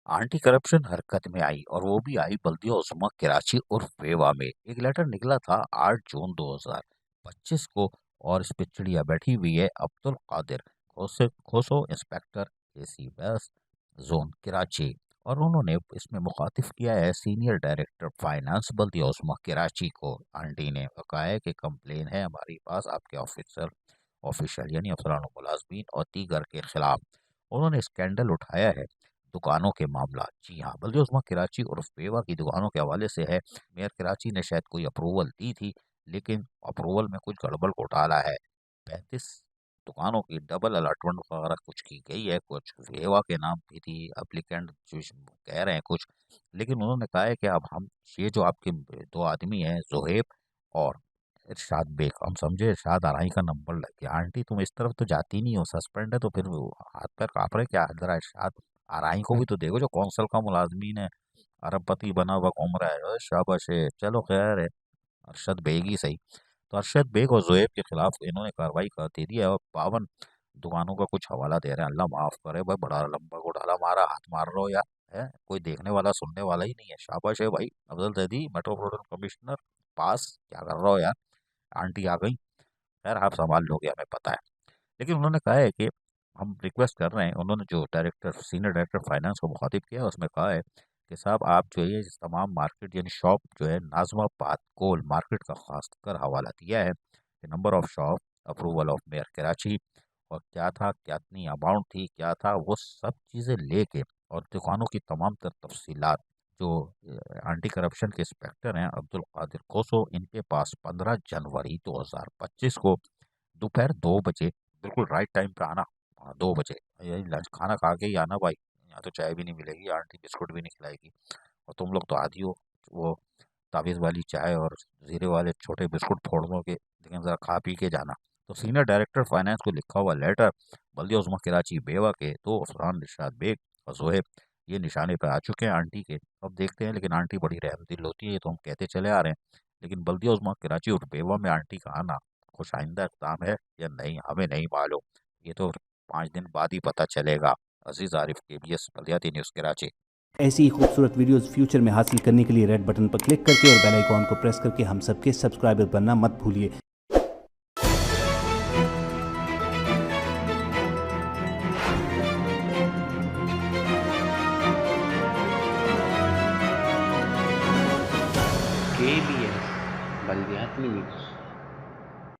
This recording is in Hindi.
एंटी करप्शन हरकत में आई और वो भी आई बल्दिया उस्मा कराची उर्फ वेवा में। एक लेटर निकला था 8 जून 2025 को और इस पे चिड़िया बैठी हुई है Abdul Qadir Khoso inspector AC west zone Karachi. और उन्होंने इसमें मुखातिब किया है senior director finance Baldia Uzma Karachi को। आंटी ने कहा है कि कंप्लेन है हमारे पास आपके ऑफिशियल यानी अफसरान मुलाजमीन और दीगर के खिलाफ। उन्होंने स्कैंडल उठाया है दुकानों के मामला। जी हाँ, बल्कि उस्मा कराची और पेवा की दुकानों के हवाले से है। मेयर कराची ने शायद कोई अप्रूवल दी थी, लेकिन अप्रूवल में कुछ गड़बड़ घोटाला है। 35 दुकानों की डबल अलॉटमेंट वगैरह कुछ की गई है, कुछ वेवा के नाम की थी। अप्लीकेंट जो कह रहे हैं कुछ, लेकिन उन्होंने कहा है कि अब हम ये जो आपके दो आदमी हैं जोहेब और इरशाद बेग, हम समझे इरशाद आरई का नंबर लग गया। आंटी तुम इस तरफ तो जाती नहीं हो, सस्पेंड है तो फिर वो हाथ पैर कांप रहे क्या? जरा इरशाद आरई को भी तो देखो जो कौंसल का मुलाजमीन है, अरबपति बना हुआ घूम रहा है। शाबाश है, चलो खैर है, अरशद बेग ही सही। तो अरशद बेग और जोएब के खिलाफ इन्होंने कार्रवाई कर दे दी है और 52 दुकानों का कुछ हवाला दे रहे हैं। अल्लाह माफ करे भाई, बड़ा लंबा घोटाला मारा, हाथ मार रहे हो यार। है कोई देखने वाला सुनने वाला ही नहीं है। शाबाश है भाई अफजल जैदी, मेट्रोपॉलिटन कमिश्नर पास, क्या कर रहे हो यार? आंटी आ गई, खैर आप संभाल लोगे हमें पता है। लेकिन उन्होंने कहा है कि हम रिक्वेस्ट कर रहे हैं, उन्होंने जो सीनियर डायरेक्टर फाइनेंस को मुखातिब किया है उसमें कहा है कि साहब आप जो है ये तमाम मार्केट यानी शॉप जो है नाजमाबाद कोल मार्केट का खास कर हवाला दिया है कि number of shop, approval of mayor Karachi, और क्या था, कितनी अमाउंट थी, क्या था, वो सब चीज़ें लेके और दुकानों की तमाम तर तफसीलात जो एंटी करप्शन के इंस्पेक्टर हैं अब्दुल कादिर खोसो, इनके पास 15 जनवरी 2025 को दोपहर 2 बजे बिल्कुल राइट टाइम पे आना। हाँ, 2 बजे यही लंच खाना खा के ही आना भाई। यहाँ तो चाय भी नहीं मिलेगी, आंटी बिस्कुट भी नहीं खिलाएगी, और तुम लोग तो आदि हो वो ताबीज़ वाली चाय और जीरे वाले छोटे बिस्कुट फोड़ दो के, लेकिन ज़रा खा पी के जाना। तो सीनियर डायरेक्टर फाइनेंस को लिखा हुआ लेटर बल्दिया उस्मा कराची बेवा के दो अफसरान निशाद बेग और जोहेब ये निशाने पर आ चुके हैं आंटी के। अब देखते हैं, लेकिन आंटी बड़ी रहमदिल होती है, ये तो हम कहते चले आ रहे हैं। लेकिन बल्दिया उस्मा कराची और बेवा में आंटी का आना खुश आइंदा इक़दाम है या नहीं हमें नहीं मालूम। ये तो 5 दिन बाद ही पता चलेगा। अजीज आरिफ, KBS बल्दियाती न्यूज़ कराची। ऐसी ही खूबसूरत वीडियोस फ्यूचर में हासिल करने के लिए रेड बटन पर क्लिक करके और बेल आइकॉन को प्रेस करके हम सबके सब्सक्राइबर बनना मत भूलिए। KBS बल्दियाती न्यूज़।